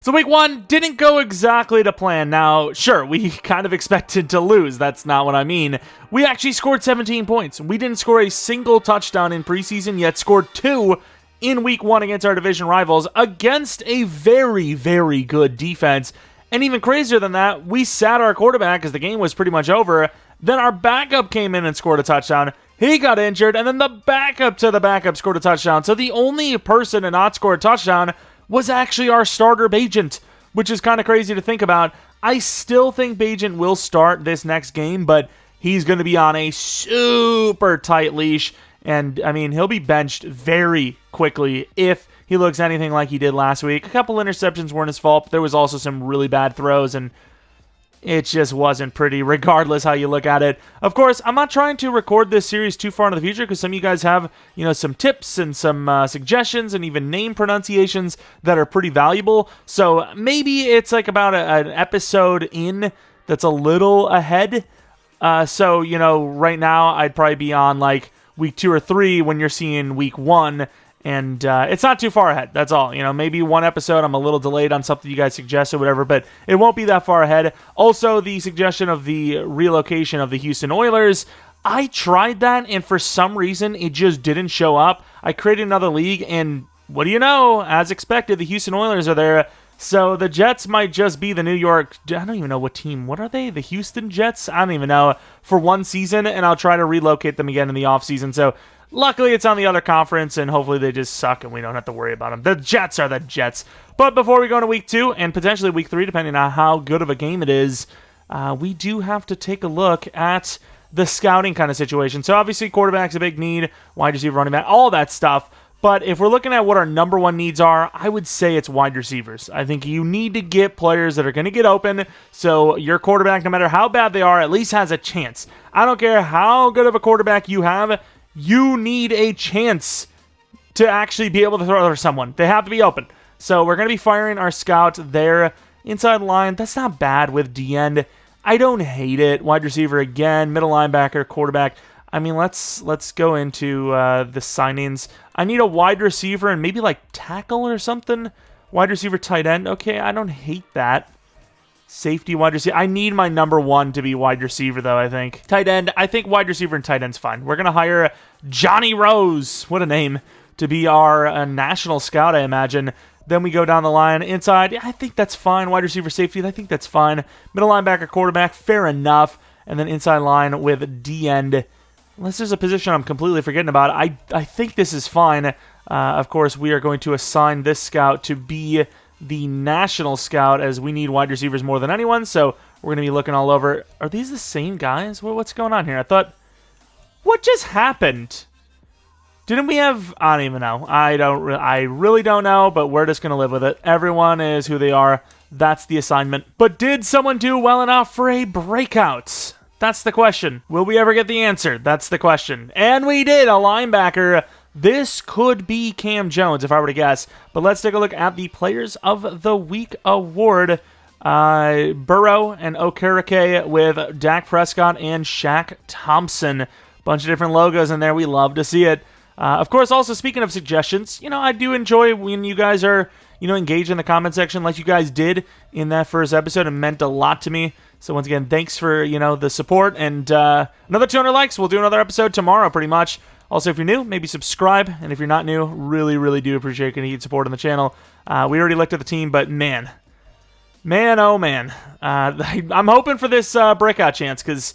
So week 1 didn't go exactly to plan. Now, sure, we kind of expected to lose. That's not what I mean. We actually scored 17 points. We didn't score a single touchdown in preseason, yet scored 2 in week 1 against our division rivals against a very, very good defense. And even crazier than that, we sat our quarterback as the game was pretty much over. Then our backup came in and scored a touchdown. He got injured, and then the backup to the backup scored a touchdown. So the only person to not score a touchdown was actually our starter, Bajent, which is kind of crazy to think about. I still think Bajent will start this next game, but he's going to be on a super tight leash, and, I mean, he'll be benched very quickly if he looks anything like he did last week. A couple interceptions weren't his fault, but there was also some really bad throws, and it just wasn't pretty, regardless how you look at it. Of course, I'm not trying to record this series too far into the future because some of you guys have, some tips and some suggestions and even name pronunciations that are pretty valuable. So maybe it's like about an episode in that's a little ahead. So, right now I'd probably be on like week 2 or 3 when you're seeing week 1. And it's not too far ahead. That's all. Maybe one episode I'm a little delayed on something you guys suggest or whatever, but it won't be that far ahead. Also, the suggestion of the relocation of the Houston Oilers, I tried that, and for some reason, it just didn't show up. I created another league, and what do you know? As expected, the Houston Oilers are there. So the Jets might just be the New York, I don't even know what team. What are they? The Houston Jets? I don't even know. For one season, and I'll try to relocate them again in the offseason. So luckily, it's on the other conference, and hopefully they just suck, and we don't have to worry about them. The Jets are the Jets. But before we go into week 2, and potentially week 3, depending on how good of a game it is, we do have to take a look at the scouting kind of situation. So obviously, quarterback's a big need, wide receiver, running back, all that stuff. But if we're looking at what our number 1 needs are, I would say it's wide receivers. I think you need to get players that are going to get open, so your quarterback, no matter how bad they are, at least has a chance. I don't care how good of a quarterback you have, you need a chance to actually be able to throw to someone. They have to be open. So we're going to be firing our scout there. Inside line, that's not bad with D-end. I don't hate it. Wide receiver again, middle linebacker, quarterback. I mean, let's go into the signings. I need a wide receiver and maybe like tackle or something. Wide receiver, tight end. Okay, I don't hate that. Safety, wide receiver. I need my number 1 to be wide receiver, though, I think. Tight end, I think wide receiver and tight end's fine. We're going to hire Johnny Rose, what a name, to be our national scout, I imagine. Then we go down the line. Inside, I think that's fine. Wide receiver, safety, I think that's fine. Middle linebacker, quarterback, fair enough. And then inside line with D-end. Unless there's a position I'm completely forgetting about, I think this is fine. Of course, we are going to assign this scout to be the national scout, as we need wide receivers more than anyone, so we're going to be looking all over. Are these the same guys? What's going on here? I thought, what just happened? Didn't we have, I don't even know. I really don't know, but we're just going to live with it. Everyone is who they are. That's the assignment. But did someone do well enough for a breakout? That's the question. Will we ever get the answer? That's the question. And we did, a linebacker. This could be Cam Jones, if I were to guess. But let's take a look at the Players of the Week award. Burrow and Okereke with Dak Prescott and Shaq Thompson. Bunch of different logos in there. We love to see it. Of course, also speaking of suggestions, I do enjoy when you guys are, engaged in the comment section like you guys did in that first episode. It meant a lot to me. So once again, thanks for, the support. And another 200 likes. We'll do another episode tomorrow, pretty much. Also, if you're new, maybe subscribe. And if you're not new, really, really do appreciate continued support on the channel. We already looked at the team, but man, oh man. I'm hoping for this breakout chance because,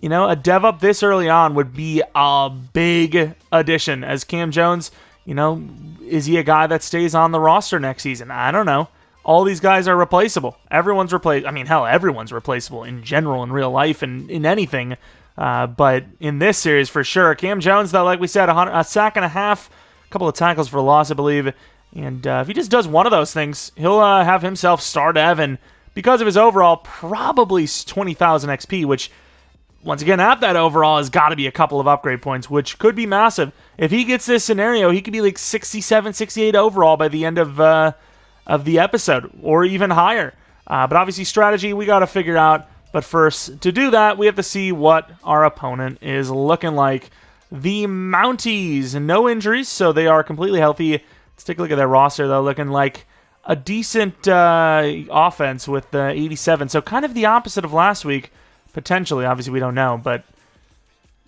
a dev up this early on would be a big addition. As Cam Jones, is he a guy that stays on the roster next season? I don't know. All these guys are replaceable. Everyone's replaceable. I mean, hell, everyone's replaceable in general, in real life, and in anything. But in this series, for sure, Cam Jones, though, like we said, a sack and a half, a couple of tackles for loss, I believe. And if he just does one of those things, he'll have himself star dev, and because of his overall, probably 20,000 XP, which, once again, at that overall has got to be a couple of upgrade points, which could be massive. If he gets this scenario, he could be like 67, 68 overall by the end of the episode, or even higher. But obviously, strategy, we got to figure out. But first, to do that, we have to see what our opponent is looking like. The Mounties, no injuries, so they are completely healthy. Let's take a look at their roster, though, looking like a decent offense with 87. So kind of the opposite of last week, potentially. Obviously, we don't know, but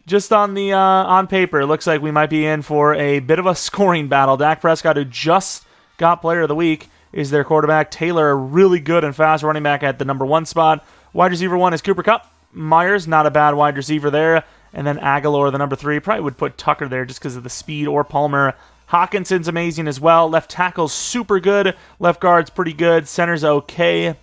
just on the on paper, it looks like we might be in for a bit of a scoring battle. Dak Prescott, who just got Player of the Week, is their quarterback. Taylor, really good and fast running back at the number 1 spot. Wide receiver 1 is Cooper Kupp. Myers, not a bad wide receiver there. And then Aguilar, the number 3. Probably would put Tucker there just because of the speed, or Palmer. Hawkinson's amazing as well. Left tackle's super good. Left guard's pretty good. Center's okay.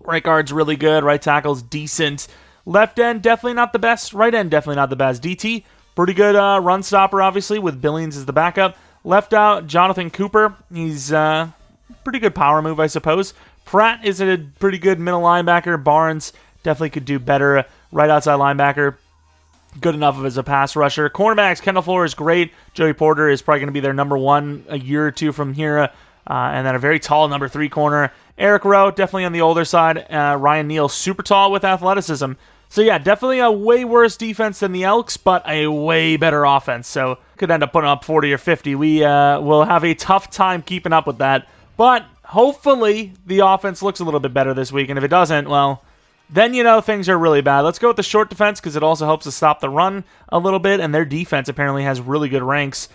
Right guard's really good. Right tackle's decent. Left end, definitely not the best. Right end, definitely not the best. DT, pretty good run stopper, obviously, with Billings as the backup. Left out, Jonathan Cooper. He's pretty good power move, I suppose. Pratt is a pretty good middle linebacker. Barnes definitely could do better. Right outside linebacker, good enough as a pass rusher. Cornerbacks, Kendall Fuller is great. Joey Porter is probably going to be their number 1 a year or two from here. And then a very tall number 3 corner. Eric Rowe, definitely on the older side. Ryan Neal, super tall with athleticism. So yeah, definitely a way worse defense than the Elks, but a way better offense. So could end up putting up 40 or 50. We will have a tough time keeping up with that. But hopefully the offense looks a little bit better this week. And if it doesn't, well, then you know things are really bad. Let's go with the short defense because it also helps to stop the run a little bit. And their defense apparently has really good ranks.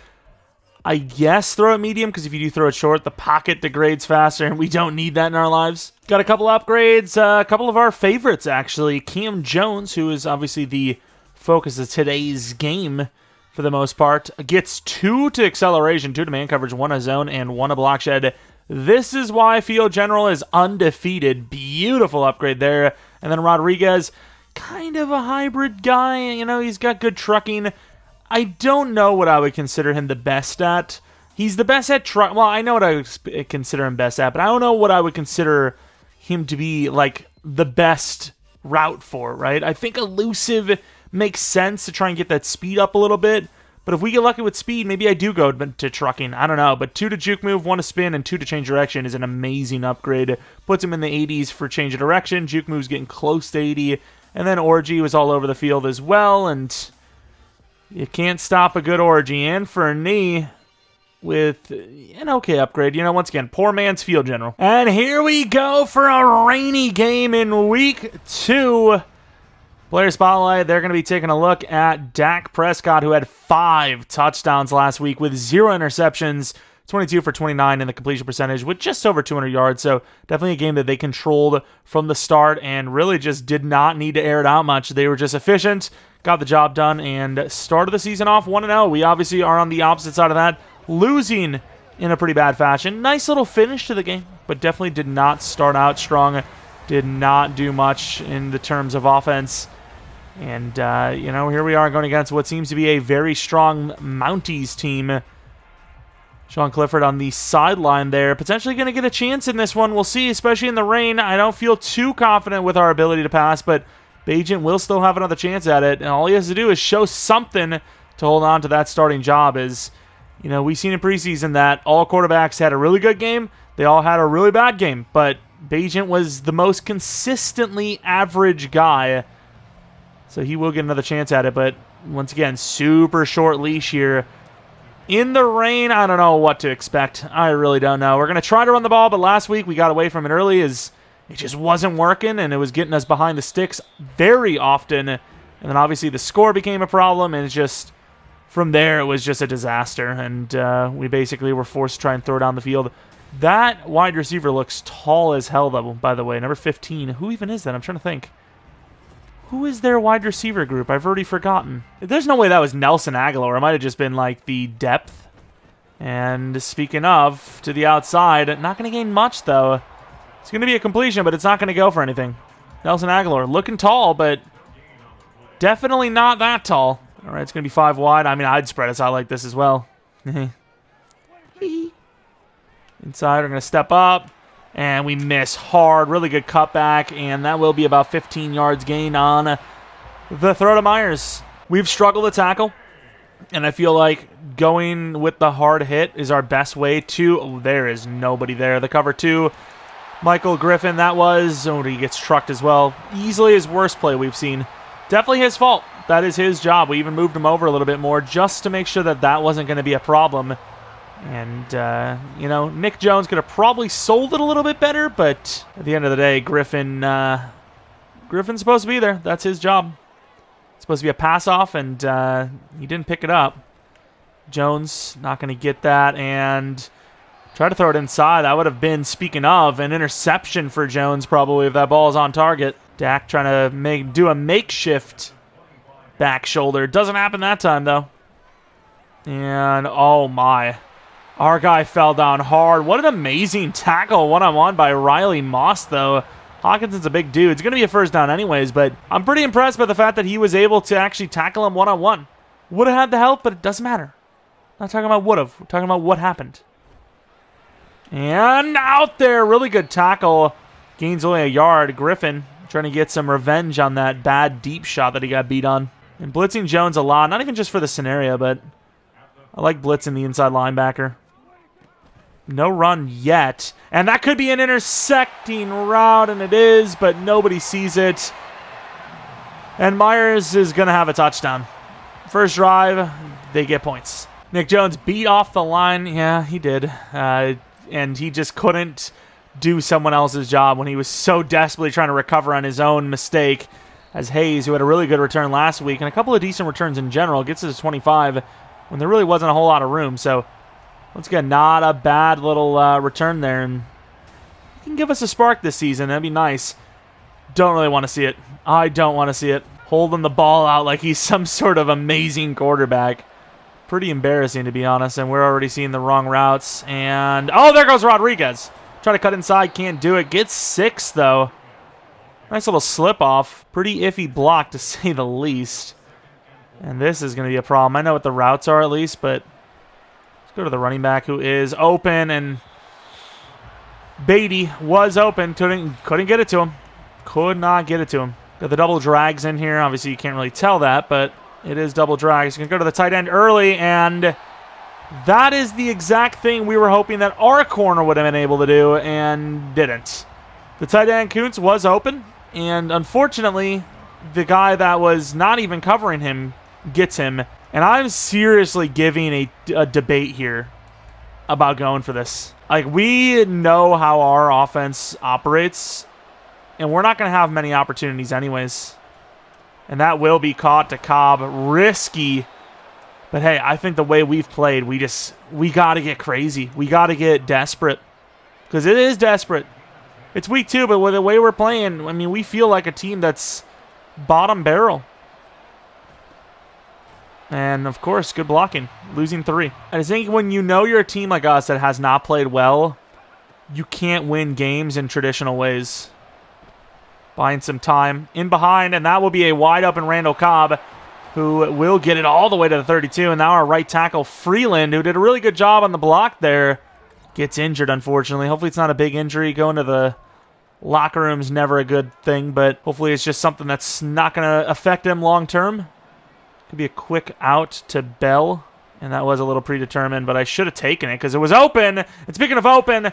I guess throw it medium, because if you do throw it short, the pocket degrades faster, and we don't need that in our lives. Got a couple upgrades, a couple of our favorites, actually. Cam Jones, who is obviously the focus of today's game for the most part, gets 2 to acceleration, 2 to man coverage, 1 a zone, and 1 a block shed. This is why Field General is undefeated. Beautiful upgrade there. And then Rodriguez, kind of a hybrid guy. You know, he's got good trucking. I don't know what I would consider him the best at. He's the best at truck. Well, I know what I would consider him best at, but I don't know what I would consider him to be like the best route for, right? I think elusive makes sense to try and get that speed up a little bit. But if we get lucky with speed, maybe I do go to trucking. I don't know. But 2 to juke move, 1 to spin, and 2 to change direction is an amazing upgrade. Puts him in the 80s for change of direction. Juke move's getting close to 80. And then Orgy was all over the field as well, and you can't stop a good Orgy. And for a knee with an okay upgrade. You know, once again, poor man's Field General. And here we go for a rainy game in Week 2. Player Spotlight, they're going to be taking a look at Dak Prescott, who had 5 touchdowns last week with 0 interceptions, 22 for 29 in the completion percentage with just over 200 yards. So definitely a game that they controlled from the start and really just did not need to air it out much. They were just efficient, got the job done, and started the season off 1-0. We obviously are on the opposite side of that, losing in a pretty bad fashion. Nice little finish to the game, but definitely did not start out strong. Did not do much in the terms of offense. And, you know, here we are going against what seems to be a very strong Mounties team. Sean Clifford on the sideline there. Potentially going to get a chance in this one. We'll see, especially in the rain. I don't feel too confident with our ability to pass, but Bagent will still have another chance at it. And all he has to do is show something to hold on to that starting job. As, you know, we've seen in preseason that all quarterbacks had a really good game. They all had a really bad game. But Bagent was the most consistently average guy. So he will get another chance at it, but once again, super short leash here. In the rain, I don't know what to expect. I really don't know. We're going to try to run the ball, but last week we got away from it early as it just wasn't working, and it was getting us behind the sticks very often. And then obviously the score became a problem, and it's just, from there, it was just a disaster. And we basically were forced to try and throw down the field. That wide receiver looks tall as hell, though, by the way. Number 15. Who even is that? I'm trying to think. Who is their wide receiver group? I've already forgotten. There's no way that was Nelson Aguilar. It might have just been like the depth. And speaking of, to the outside, not going to gain much though. It's going to be a completion, but it's not going to go for anything. Nelson Aguilar looking tall, but definitely not that tall. All right, it's going to be 5 wide. I mean, I'd spread us out like this as well. Inside, we're going to step up. And we miss hard. Really good cutback. And that will be about 15 yards gain on the throw to Myers. We've struggled to tackle. And I feel like going with the hard hit is our best way to... Oh, there is nobody there. The cover 2. Michael Griffin, that was... Oh, he gets trucked as well. Easily his worst play we've seen. Definitely his fault. That is his job. We even moved him over a little bit more just to make sure that that wasn't going to be a problem. And, you know, Nick Jones could have probably sold it a little bit better, but at the end of the day, Griffin's supposed to be there. That's his job. It's supposed to be a pass-off, and he didn't pick it up. Jones not going to get that, and try to throw it inside. That would have been, speaking of, an interception for Jones probably if that ball is on target. Dak trying to do a makeshift back shoulder. Doesn't happen that time, though. And, oh my. Our guy fell down hard. What an amazing tackle one-on-one by Riley Moss, though. Hawkinson's a big dude. It's going to be a first down anyways, but I'm pretty impressed by the fact that he was able to actually tackle him one-on-one. Would have had the help, but it doesn't matter. I'm not talking about would have. We're talking about what happened. And out there. Really good tackle. Gains only a yard. Griffin trying to get some revenge on that bad deep shot that he got beat on. And blitzing Jones a lot. Not even just for the scenario, but I like blitzing the inside linebacker. No run yet. And that could be an intersecting route, and it is, but nobody sees it. And Myers is going to have a touchdown. First drive, they get points. Nick Jones beat off the line. Yeah, he did. And he just couldn't do someone else's job when he was so desperately trying to recover on his own mistake. As Hayes, who had a really good return last week, and a couple of decent returns in general, gets to 25 when there really wasn't a whole lot of room. So, once again, not a bad little return there. And he can give us a spark this season. That'd be nice. Don't really want to see it. I don't want to see it. Holding the ball out like he's some sort of amazing quarterback. Pretty embarrassing, to be honest. And we're already seeing the wrong routes. And, oh, there goes Rodriguez. Try to cut inside. Can't do it. Gets 6, though. Nice little slip-off. Pretty iffy block, to say the least. And this is going to be a problem. I know what the routes are, at least, but let's go to the running back, who is open. And Beatty was open. Couldn't get it to him. Could not get it to him. Got the double drags in here. Obviously, you can't really tell that, but it is double drags. You can go to the tight end early, and that is the exact thing we were hoping that our corner would have been able to do, and didn't. The tight end, Kuntz, was open, and unfortunately, the guy that was not even covering him gets him. And I'm seriously giving a debate here about going for this. Like, we know how our offense operates, and we're not going to have many opportunities anyways. And that will be caught to Cobb. Risky. But hey, I think the way we've played, we got to get crazy. We got to get desperate. Because it is desperate. It's week 2, but with the way we're playing, I mean, we feel like a team that's bottom barrel. And, of course, good blocking. Losing 3. I think when you know you're a team like us that has not played well, you can't win games in traditional ways. Buying some time in behind, and that will be a wide-open Randall Cobb, who will get it all the way to the 32. And now our right tackle, Freeland, who did a really good job on the block there, gets injured, unfortunately. Hopefully it's not a big injury. Going to the locker room's never a good thing, but hopefully it's just something that's not going to affect him long-term. Could be a quick out to Bell, and that was a little predetermined, but I should have taken it because it was open. And speaking of open,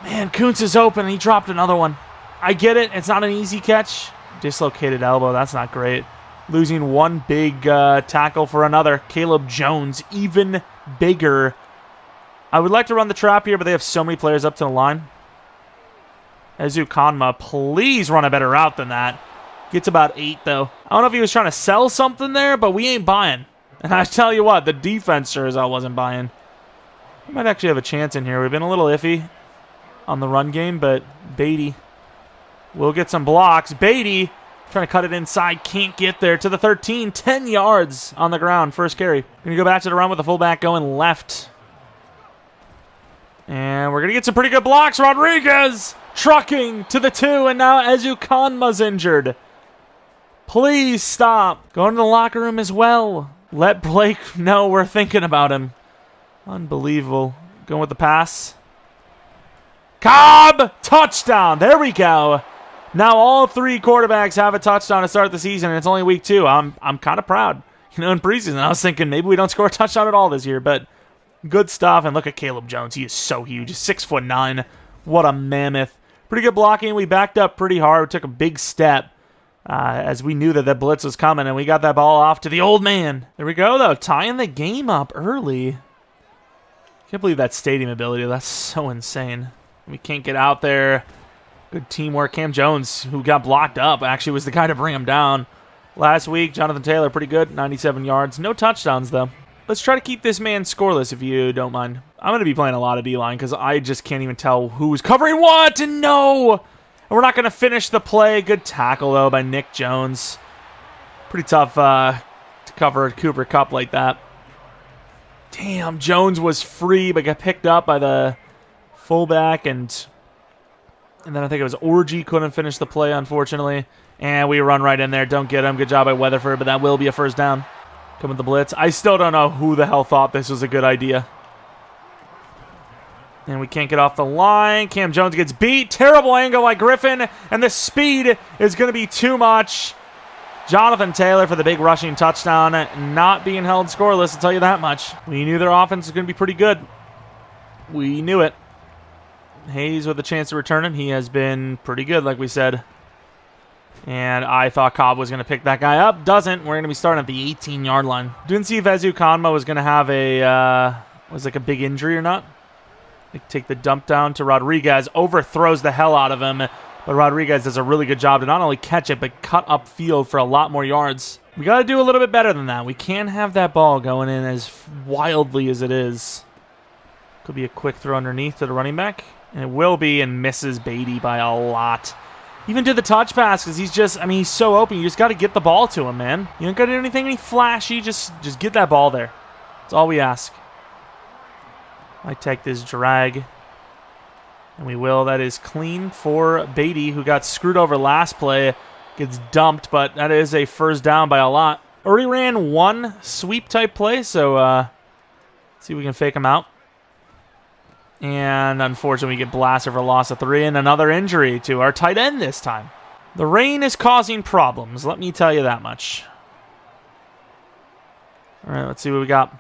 man, Kuntz is open, and he dropped another one. I get it. It's not an easy catch. Dislocated elbow. That's not great. Losing one big tackle for another. Caleb Jones, even bigger. I would like to run the trap here, but they have so many players up to the line. Ezu Kanma, please run a better route than that. Gets about 8, though. I don't know if he was trying to sell something there, but we ain't buying. And I tell you what, the defense sure as hell wasn't buying. We might actually have a chance in here. We've been a little iffy on the run game, but Beatty will get some blocks. Beatty trying to cut it inside. Can't get there to the 13. 10 yards on the ground. First carry. Going to go back to the run with the fullback going left. And we're going to get some pretty good blocks. Rodriguez trucking to the 2. And now Ezu Kanma's injured. Please stop. Going to the locker room as well. Let Blake know we're thinking about him. Unbelievable. Going with the pass. Cobb! Touchdown. There we go. Now all 3 quarterbacks have a touchdown to start the season, and it's only week 2. I'm kind of proud. You know, in preseason, I was thinking maybe we don't score a touchdown at all this year, but good stuff. And look at Caleb Jones. He is so huge. 6'9". What a mammoth. Pretty good blocking. We backed up pretty hard. We took a big step as we knew that the blitz was coming, and we got that ball off to the old man. There we go, though. Tying the game up early. Can't believe that stadium ability. That's so insane. We can't get out there. Good teamwork. Cam Jones, who got blocked up, actually was the guy to bring him down. Last week, Jonathan Taylor, pretty good. 97 yards. No touchdowns, though. Let's try to keep this man scoreless, if you don't mind. I'm going to be playing a lot of D-line because I just can't even tell who's covering what. And no! And we're not going to finish the play. Good tackle, though, by Nick Jones. Pretty tough to cover a Cooper Kupp like that. Damn, Jones was free, but got picked up by the fullback. And then I think it was Orgy couldn't finish the play, unfortunately. And we run right in there. Don't get him. Good job by Weatherford, but that will be a first down. Come with the blitz. I still don't know who the hell thought this was a good idea. And we can't get off the line. Cam Jones gets beat. Terrible angle by Griffin. And the speed is going to be too much. Jonathan Taylor for the big rushing touchdown. Not being held scoreless, I'll tell you that much. We knew their offense was going to be pretty good. We knew it. Hayes with a chance to return it. He has been pretty good, like we said. And I thought Cobb was going to pick that guy up. Doesn't. We're going to be starting at the 18-yard line. Didn't see if Ezu Konma was going to have a big injury or not. They take the dump down to Rodriguez. Overthrows the hell out of him. But Rodriguez does a really good job to not only catch it, but cut upfield for a lot more yards. We got to do a little bit better than that. We can't have that ball going in as wildly as it is. Could be a quick throw underneath to the running back. And it will be, and misses Beatty by a lot. Even did the touch pass because he's so open. You just got to get the ball to him, man. You don't got to do any flashy. Just get that ball there. That's all we ask. I take this drag. And we will. That is clean for Beatty, who got screwed over last play. Gets dumped, but that is a first down by a lot. Already ran one sweep type play, so see if we can fake him out. And unfortunately, we get blasted for a loss of 3 and another injury to our tight end this time. The rain is causing problems, let me tell you that much. All right, let's see what we got.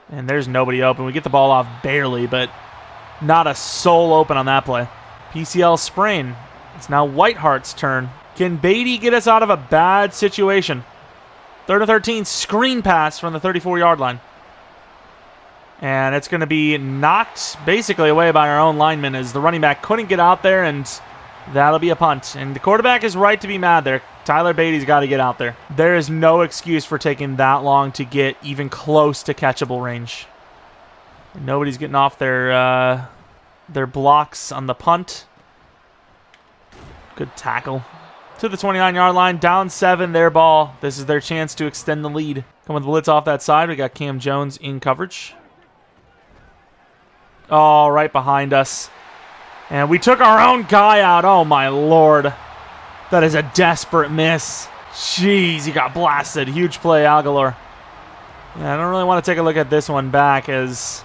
And there's nobody open. We get the ball off barely, but not a soul open on that play. PCL sprain. It's now Whitehart's turn. Can Beatty get us out of a bad situation? 3rd and 13, screen pass from the 34-yard line. And it's going to be knocked basically away by our own lineman as the running back couldn't get out there, and that'll be a punt. And the quarterback is right to be mad there. Tyler Beatty's got to get out there. There is no excuse for taking that long to get even close to catchable range. Nobody's getting off their blocks on the punt. Good tackle. To the 29-yard line, down 7, their ball. This is their chance to extend the lead. Come with the blitz off that side. We got Cam Jones in coverage. Oh, right behind us. And we took our own guy out. Oh, my Lord. That is a desperate miss. Jeez, he got blasted. Huge play, Aguilar. Yeah, I don't really want to take a look at this one back as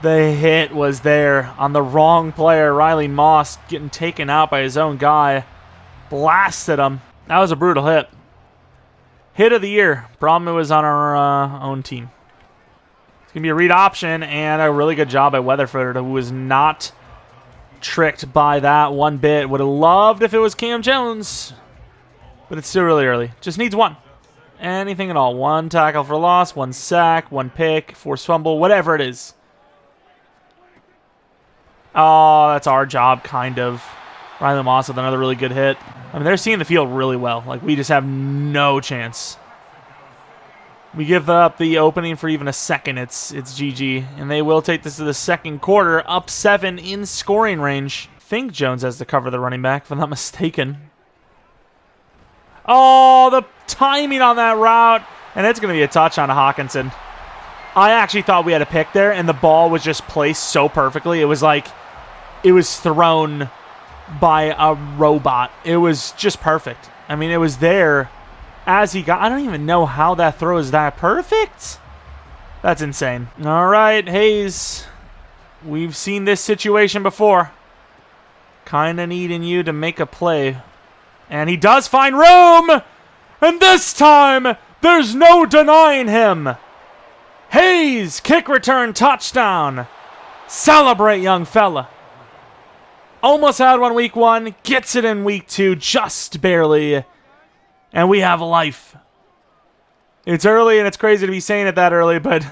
the hit was there on the wrong player. Riley Moss getting taken out by his own guy. Blasted him. That was a brutal hit. Hit of the year. Problem it was on our own team. It's going to be a read option, and a really good job by Weatherford, who was not tricked by that one bit. Would have loved if it was Cam Jones, but it's still really early. Just needs one. Anything at all. 1 tackle for loss, 1 sack, 1 pick, forced fumble, whatever it is. Oh, that's our job, kind of. Riley Moss with another really good hit. I mean, they're seeing the field really well. Like, we just have no chance. We give up the opening for even a second. It's GG. And they will take this to the second quarter. Up 7 in scoring range. I think Jones has to cover the running back, if I'm not mistaken. Oh, the timing on that route. And it's going to be a touch on Hawkinson. I actually thought we had a pick there, and the ball was just placed so perfectly. It was like it was thrown by a robot. It was just perfect. I mean, it was there as he got. I don't even know how that throw is that perfect. That's insane. All right, Hayes. We've seen this situation before. Kind of needing you to make a play. And he does find room. And this time, there's no denying him. Hayes, kick return touchdown. Celebrate, young fella. Almost had one week 1. Gets it in week 2, just barely. And we have a life. It's early, and it's crazy to be saying it that early, but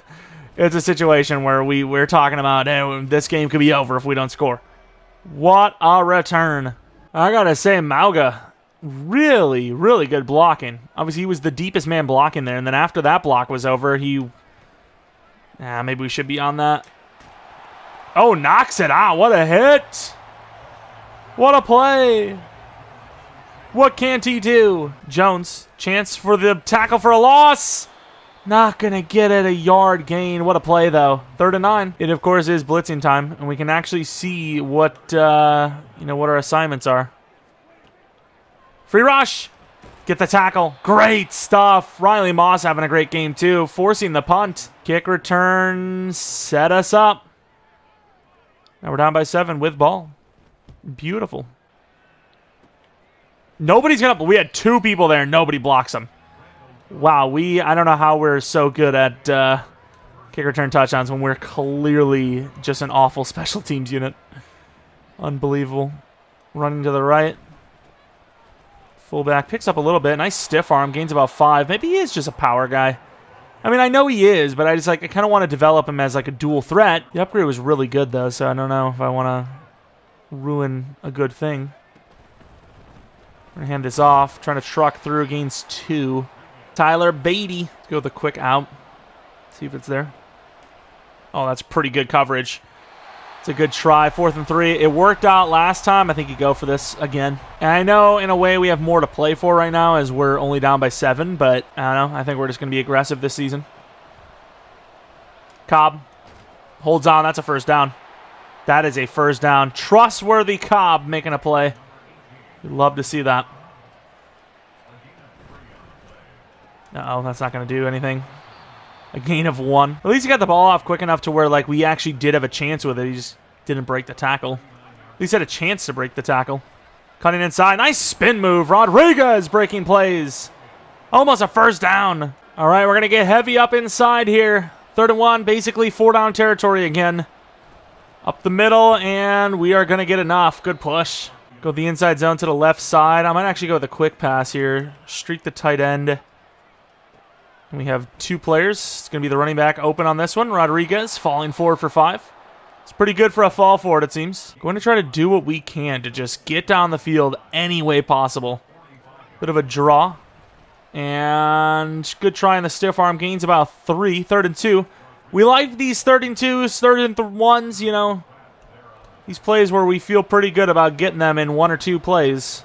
it's a situation where we're talking about, hey, this game could be over if we don't score. What a return. I gotta say, Mauga, really, really good blocking. Obviously, he was the deepest man blocking there, and then after that block was over, maybe we should be on that. Oh, knocks it out. What a hit. What a play. What can't he do? Jones, chance for the tackle for a loss. Not going to get it, a yard gain. What a play, though. 3rd and 9. It, of course, is blitzing time, and we can actually see what our assignments are. Free rush. Get the tackle. Great stuff. Riley Moss having a great game, too. Forcing the punt. Kick return. Set us up. Now we're down by 7 with ball. Beautiful. Nobody's going to... We had 2 people there, and nobody blocks them. Wow, I don't know how we're so good at kick return touchdowns when we're clearly just an awful special teams unit. Unbelievable. Running to the right. Fullback picks up a little bit. Nice stiff arm. Gains about 5. Maybe he is just a power guy. I mean, I know he is, but I kind of want to develop him as like a dual threat. The upgrade was really good, though, so I don't know if I want to ruin a good thing. I'm going to hand this off. Trying to truck through. Gains 2. Tyler Beatty. Let's go with a quick out. See if it's there. Oh, that's pretty good coverage. It's a good try. 4th and 3. It worked out last time. I think you go for this again. And I know, in a way, we have more to play for right now as we're only down by 7. But, I don't know. I think we're just going to be aggressive this season. Cobb holds on. That's a first down. That is a first down. Trustworthy Cobb making a play. We'd love to see that. Uh-oh, that's not going to do anything. A gain of 1. At least he got the ball off quick enough to where we actually did have a chance with it. He just didn't break the tackle. At least had a chance to break the tackle. Cutting inside. Nice spin move. Rodriguez breaking plays. Almost a first down. All right, we're going to get heavy up inside here. 3rd and 1, basically 4-down territory again. Up the middle, and we are going to get enough. Good push. Go the inside zone to the left side. I might actually go with a quick pass here. Streak the tight end. We have 2 players. It's going to be the running back open on this one. Rodriguez falling forward for 5. It's pretty good for a fall forward, it seems. Going to try to do what we can to just get down the field any way possible. Bit of a draw. And good try on the stiff arm. Gains about 3. 3rd and 2. We like these 3rd and 2s, 3rd and 1s, you know. These plays where we feel pretty good about getting them in 1 or 2 plays.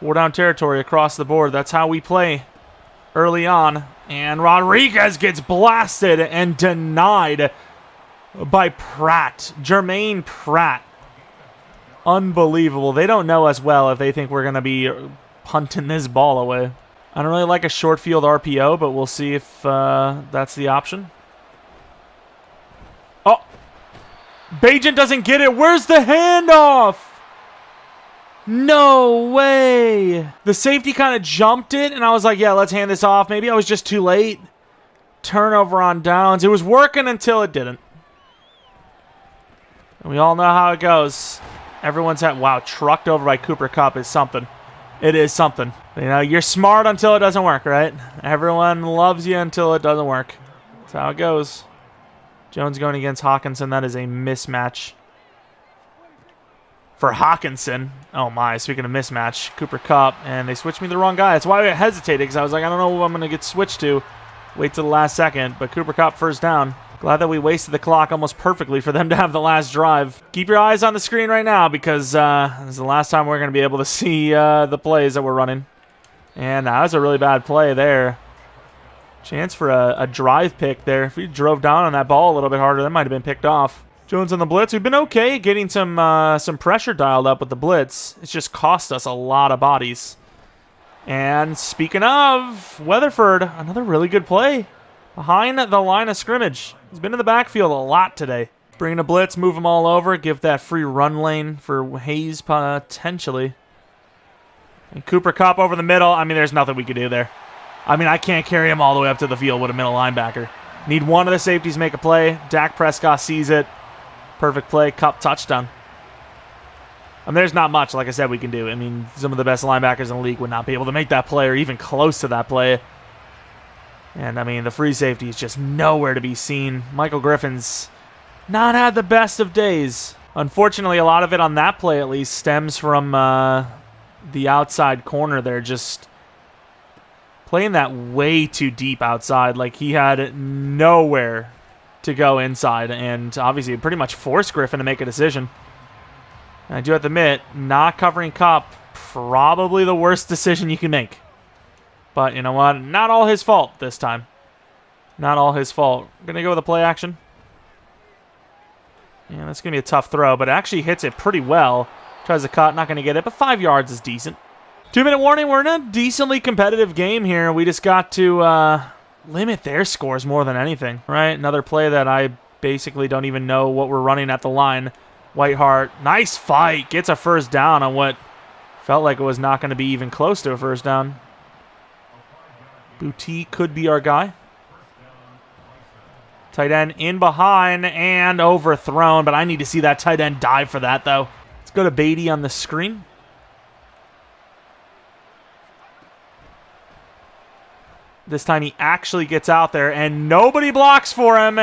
4-down territory across the board. That's how we play early on. And Rodriguez gets blasted and denied by Pratt. Jeromepkr. Unbelievable. They don't know us well if they think we're going to be punting this ball away. I don't really like a short field RPO, but we'll see if that's the option. Oh! Bajan doesn't get it. Where's the handoff? No way. The safety kind of jumped it, and I was like, yeah, let's hand this off. Maybe I was just too late. Turnover on downs. It was working until it didn't. And we all know how it goes. Everyone's trucked over by Cooper Kupp is something. It is something. You know, you're smart until it doesn't work, right? Everyone loves you until it doesn't work. That's how it goes. Jones going against Hawkinson. That is a mismatch for Hawkinson. Oh my, speaking of mismatch, Cooper Kupp, and they switched me the wrong guy. That's why I hesitated, because I was like, I don't know who I'm going to get switched to. Wait till the last second, but Cooper Kupp first down. Glad that we wasted the clock almost perfectly for them to have the last drive. Keep your eyes on the screen right now, because this is the last time we're going to be able to see the plays that we're running. And that was a really bad play there. Chance for a drive pick there. If we drove down on that ball a little bit harder, that might have been picked off. Jones on the blitz. We've been okay getting some pressure dialed up with the blitz. It's just cost us a lot of bodies. And speaking of, Weatherford, another really good play behind the line of scrimmage. He's been in the backfield a lot today. Bringing a blitz, move them all over, give that free run lane for Hayes potentially. And Cooper Kupp over the middle. I mean, there's nothing we could do there. I mean, I can't carry him all the way up to the field with a middle linebacker. Need one of the safeties make a play. Dak Prescott sees it. Perfect play. Kupp touchdown. I mean, there's not much, like I said, we can do. I mean, some of the best linebackers in the league would not be able to make that play or even close to that play. And, I mean, the free safety is just nowhere to be seen. Michael Griffin's not had the best of days. Unfortunately, a lot of it on that play, at least, stems from the outside corner there, just playing that way too deep outside. Like, he had nowhere to go inside, and obviously pretty much forced Griffin to make a decision. And I do have to admit, not covering Cup, probably the worst decision you can make. But you know what? Not all his fault this time. Not all his fault. We're going to go with a play action. Yeah, that's going to be a tough throw, but it actually hits it pretty well. Tries to cut, not going to get it, but 5 yards is decent. 2-minute warning. We're in a decently competitive game here. We just got to limit their scores more than anything, right? Another play that I basically don't even know what we're running at the line. Whiteheart, nice fight. Gets a first down on what felt like it was not going to be even close to a first down. Boutique could be our guy. Tight end in behind and overthrown, but I need to see that tight end dive for that, though. Let's go to Beatty on the screen. This time he actually gets out there, and nobody blocks for him.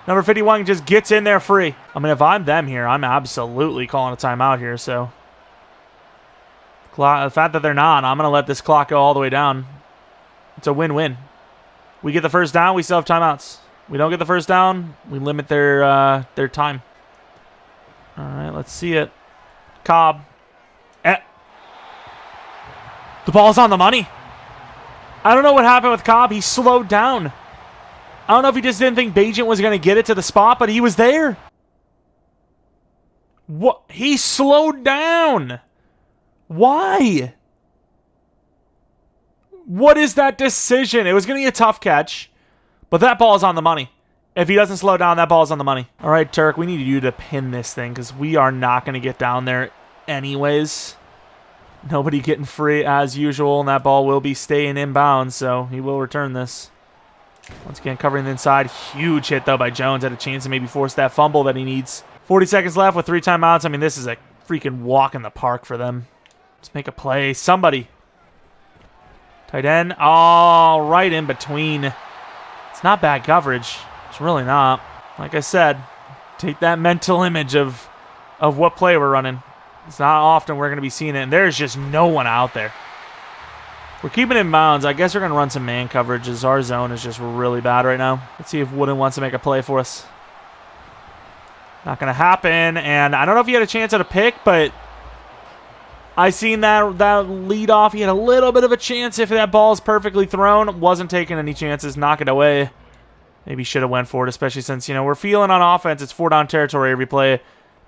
Number 51 just gets in there free. I mean, if I'm them here, I'm absolutely calling a timeout here, so. The fact that they're not, I'm going to let this clock go all the way down. It's a win-win. We get the first down, we still have timeouts. We don't get the first down, we limit their time. All right, let's see it. Cobb. The ball's on the money. I don't know what happened with Cobb. He slowed down. I don't know if he just didn't think Bajent was going to get it to the spot, but he was there. What? He slowed down. Why? What is that decision? It was going to be a tough catch, but that ball is on the money. If he doesn't slow down, that ball is on the money. All right, Turk, we need you to pin this thing because we are not going to get down there anyways. Nobody getting free as usual, and that ball will be staying inbounds, so he will return this. Once again, covering the inside. Huge hit, though, by Jones. Had a chance to maybe force that fumble that he needs. 40 seconds left with 3 timeouts. I mean, this is a freaking walk in the park for them. Let's make a play. Somebody. Tight end. Oh, right in between. It's not bad coverage. It's really not. Like I said, take that mental image of what play we're running. It's not often we're going to be seeing it, and there's just no one out there. We're keeping it in bounds. I guess we're going to run some man coverage as our zone is just really bad right now. Let's see if Wooden wants to make a play for us. Not going to happen, and I don't know if he had a chance at a pick, but I seen that lead off. He had a little bit of a chance if that ball is perfectly thrown. Wasn't taking any chances. Knock it away. Maybe should have went for it, especially since, you know, we're feeling on offense. It's 4-down territory every play.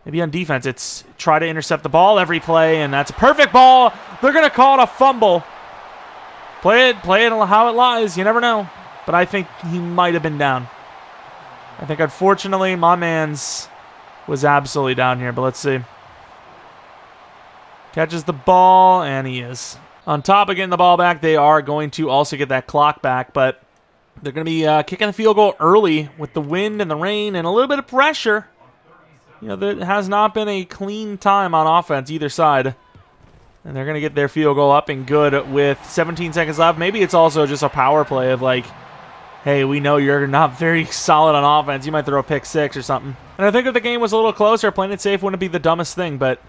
Maybe on defense, it's try to intercept the ball every play, and that's a perfect ball. They're going to call it a fumble. Play it how it lies. You never know. But I think he might have been down. I think, unfortunately, my man's was absolutely down here, but let's see. Catches the ball, and he is. On top of getting the ball back, they are going to also get that clock back, but they're going to be kicking the field goal early with the wind and the rain and a little bit of pressure. You know, there has not been a clean time on offense either side. And they're going to get their field goal up and good with 17 seconds left. Maybe it's also just a power play of like, hey, we know you're not very solid on offense. You might throw a pick 6 or something. And I think if the game was a little closer, playing it safe wouldn't be the dumbest thing. But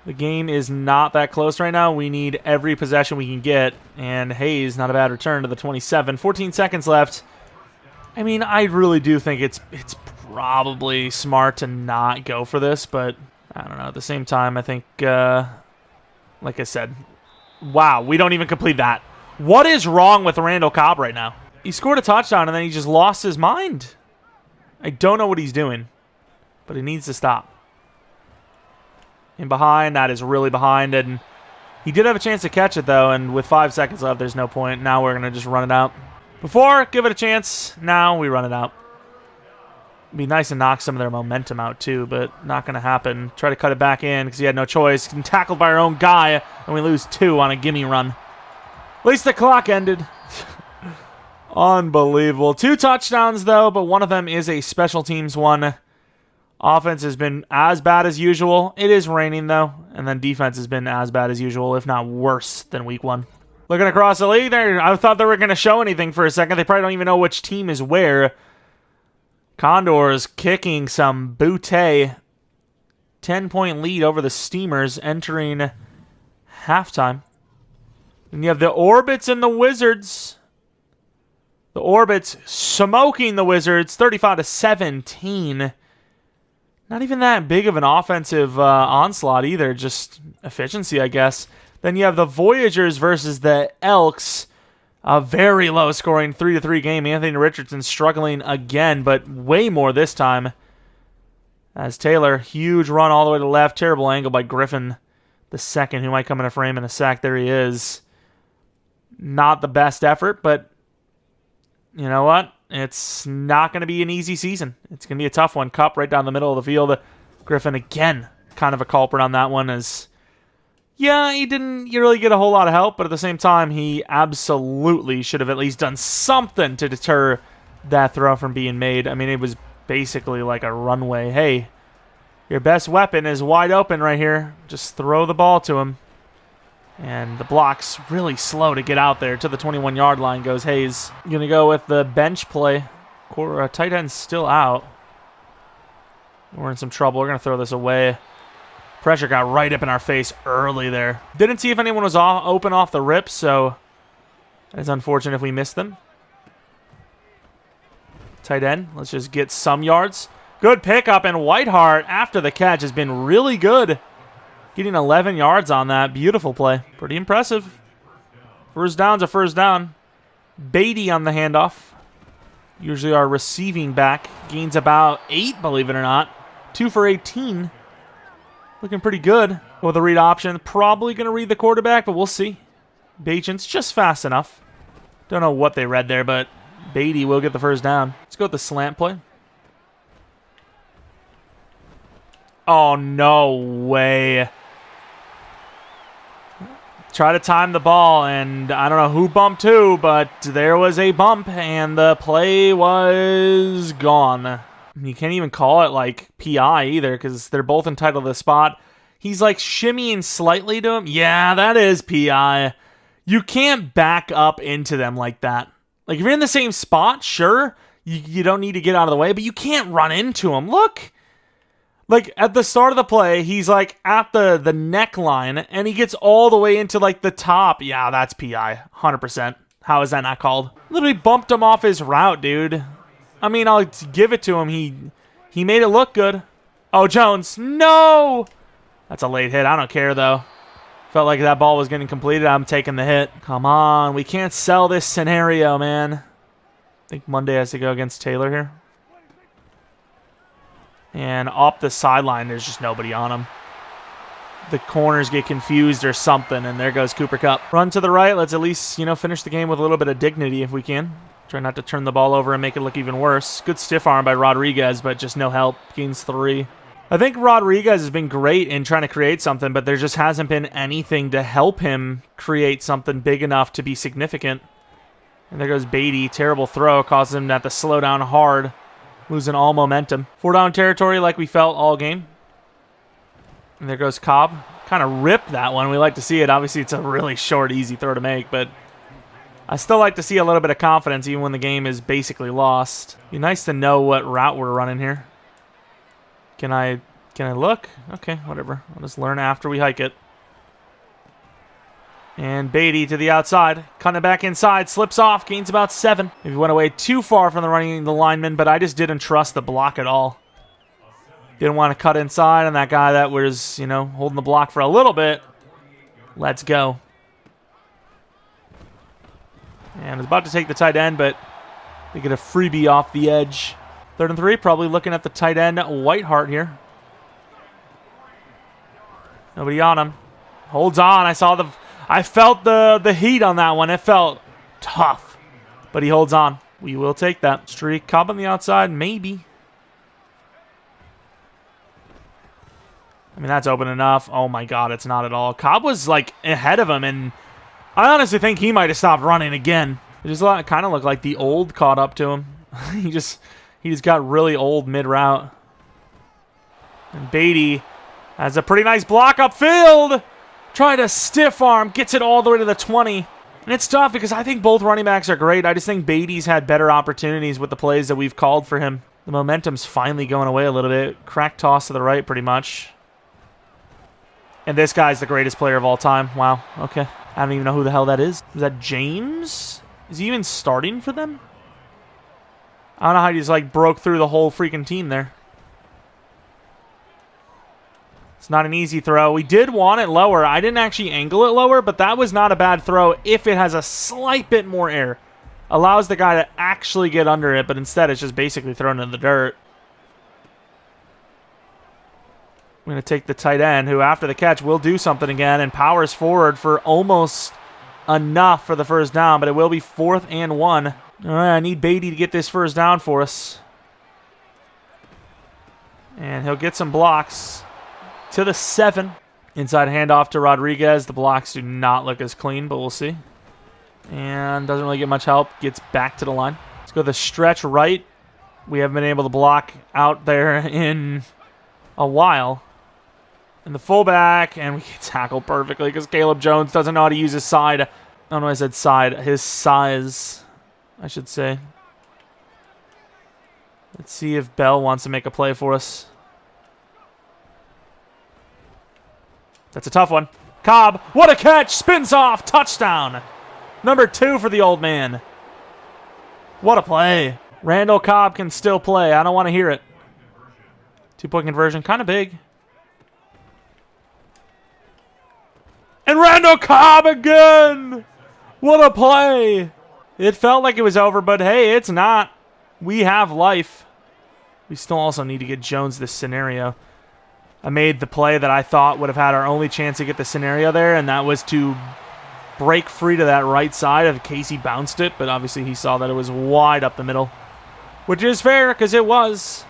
the game is not that close right now. We need every possession we can get. And Hayes, not a bad return to the 27. 14 seconds left. I mean, I really do think it's probably smart to not go for this, but I don't know. At the same time, I think, like I said, wow, we don't even complete that. What is wrong with Randall Cobb right now? He scored a touchdown, and then he just lost his mind. I don't know what he's doing, but he needs to stop. In behind, that is really behind, and he did have a chance to catch it, though, and with 5 seconds left, there's no point. Now we're going to just run it out. Before, give it a chance. Now we run it out. It'd be nice to knock some of their momentum out, too, but not going to happen. Try to cut it back in because he had no choice. Getting tackled by our own guy, and we lose 2 on a gimme run. At least the clock ended. Unbelievable. 2 touchdowns, though, but one of them is a special teams one. Offense has been as bad as usual. It is raining, though, and then defense has been as bad as usual, if not worse than week 1. Looking across the league there, I thought they were going to show anything for a second. They probably don't even know which team is where. Condors kicking some booty. 10-point lead over the Steamers entering halftime. And you have the Orbits and the Wizards. The Orbits smoking the Wizards 35-17. Not even that big of an offensive onslaught either, just efficiency, I guess. Then you have the Voyagers versus the Elks. A very low-scoring 3-3 game. Anthony Richardson struggling again, but way more this time. As Taylor, huge run all the way to the left. Terrible angle by Griffin the second, who might come in a frame in a sec. There he is. Not the best effort, but you know what? It's not going to be an easy season. It's going to be a tough one. Cup right down the middle of the field. Griffin again, kind of a culprit on that one. As yeah, he didn't really get a whole lot of help, but at the same time, he absolutely should have at least done something to deter that throw from being made. I mean, it was basically like a runway. Hey, your best weapon is wide open right here. Just throw the ball to him. And the block's really slow to get out there. To the 21-yard line goes Hayes. Going to go with the bench play. Tight end's still out. We're in some trouble. We're going to throw this away. Pressure got right up in our face early there. Didn't see if anyone was open off the rip, so it's unfortunate if we missed them. Tight end, let's just get some yards. Good pickup, and Whiteheart, after the catch, has been really good. Getting 11 yards on that. Beautiful play. Pretty impressive. First down's a first down. Beatty on the handoff. Usually our receiving back. Gains about 8, believe it or not. 2 for 18. Looking pretty good with a read option. Probably going to read the quarterback, but we'll see. Bajent's just fast enough. Don't know what they read there, but Beatty will get the first down. Let's go with the slant play. Oh, no way. Try to time the ball, and I don't know who bumped who, but there was a bump, and the play was gone. You can't even call it like PI either, because they're both entitled to the spot. He's like shimmying slightly to him. Yeah, that is PI. You can't back up into them like that. Like, if you're in the same spot, sure, you don't need to get out of the way, but you can't run into him. Look. Like, at the start of the play, he's, like, at the neckline, and he gets all the way into, like, the top. Yeah, that's PI. 100%. How is that not called? Literally bumped him off his route, dude. I mean, I'll give it to him. He made it look good. Oh, Jones. No! That's a late hit. I don't care, though. Felt like that ball was getting completed. I'm taking the hit. Come on. We can't sell this scenario, man. I think Monday has to go against Taylor here. And up the sideline, there's just nobody on him. The corners get confused or something, and there goes Cooper Kupp. Run to the right. Let's at least, finish the game with a little bit of dignity if we can. Try not to turn the ball over and make it look even worse. Good stiff arm by Rodriguez, but just no help. Gains 3. I think Rodriguez has been great in trying to create something, but there just hasn't been anything to help him create something big enough to be significant. And there goes Beatty. Terrible throw. Causes him to have to slow down hard. Losing all momentum. 4-down territory like we felt all game. And there goes Cobb. Kind of ripped that one. We like to see it. Obviously, it's a really short, easy throw to make, but I still like to see a little bit of confidence even when the game is basically lost. Be nice to know what route we're running here. Can I look? Okay, whatever. I'll just learn after we hike it. And Beatty to the outside. Cutting it back inside. Slips off. Gains about 7. Maybe went away too far from the lineman, but I just didn't trust the block at all. Didn't want to cut inside, and that guy that was, holding the block for a little bit. Let's go. And I was about to take the tight end, but they get a freebie off the edge. 3rd and 3, probably looking at the tight end, Whiteheart here. Nobody on him. Holds on. I felt the heat on that one. It felt tough, but he holds on. We will take that. Streak. Cobb on the outside, maybe. I mean, that's open enough. Oh, my God, it's not at all. Cobb was, ahead of him, and I honestly think he might have stopped running again. It just kind of looked like the old caught up to him. He just got really old mid-route. And Beatty has a pretty nice block upfield. Trying to stiff arm. Gets it all the way to the 20. And it's tough because I think both running backs are great. I just think Beatty's had better opportunities with the plays that we've called for him. The momentum's finally going away a little bit. Crack toss to the right pretty much. And this guy's the greatest player of all time. Wow, okay. I don't even know who the hell that is. Is that James? Is he even starting for them? I don't know how he just like broke through the whole freaking team there. It's not an easy throw. We did want it lower. I didn't actually angle it lower, but that was not a bad throw if it has a slight bit more air. Allows the guy to actually get under it, but instead it's just basically thrown in the dirt. I'm going to take the tight end, who after the catch will do something again and powers forward for almost enough for the first down, but it will be 4th and 1. All right, I need Beatty to get this first down for us. And he'll get some blocks. To the 7. Inside handoff to Rodriguez. The blocks do not look as clean, but we'll see. And doesn't really get much help. Gets back to the line. Let's go the stretch right. We haven't been able to block out there in a while. And the fullback, and we get tackled perfectly because Caleb Jones doesn't know how to use his side. I don't know why I said side. His size, I should say. Let's see if Bell wants to make a play for us. That's a tough one. Cobb, what a catch! Spins off, touchdown! Number 2 for the old man. What a play. Randall Cobb can still play. I don't want to hear it. 2-point conversion, kind of big. And Randall Cobb again! What a play! It felt like it was over, but hey, it's not. We have life. We still also need to get Jones this scenario. I made the play that I thought would have had our only chance to get the scenario there, and that was to break free to that right side in case he bounced it, but obviously he saw that it was wide up the middle, which is fair because it was.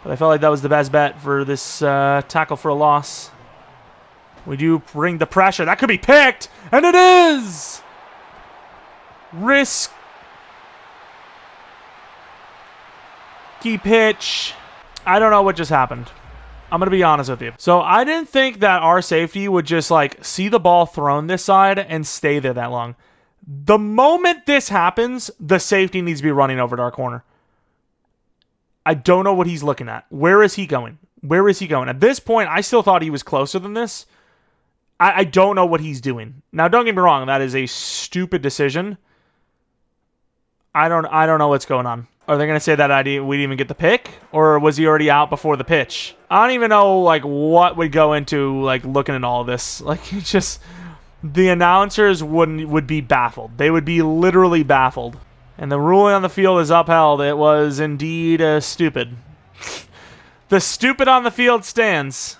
But I felt like that was the best bet for this tackle for a loss. We do bring the pressure. That could be picked, and it is! Risky pitch. I don't know what just happened. I'm going to be honest with you. So I didn't think that our safety would just like see the ball thrown this side and stay there that long. The moment this happens, the safety needs to be running over to our corner. I don't know what he's looking at. Where is he going? Where is he going? At this point, I still thought he was closer than this. I don't know what he's doing. Now, don't get me wrong. That is a stupid decision. I don't know what's going on. Are they going to say that we didn't even get the pick? Or was he already out before the pitch? I don't even know like what would go into like looking at all this. Like just the announcers would be baffled. They would be literally baffled. And the ruling on the field is upheld. It was indeed stupid. The stupid on the field stands.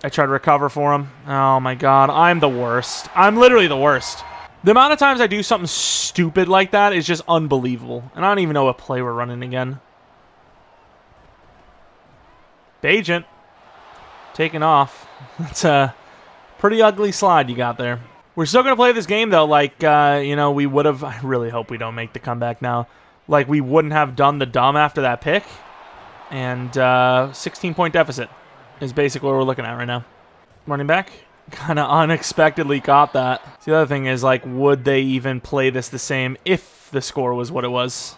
I tried to recover for him. Oh my god, I'm the worst. I'm literally the worst. The amount of times I do something stupid like that is just unbelievable. And I don't even know what play we're running again. Bajent. Taking off. That's a pretty ugly slide you got there. We're still going to play this game, though. Like, we would have... I really hope we don't make the comeback now. Like, we wouldn't have done the dumb after that pick. And 16-point deficit is basically what we're looking at right now. Running back. Kind of unexpectedly caught that. So the other thing is, like, would they even play this the same if the score was what it was?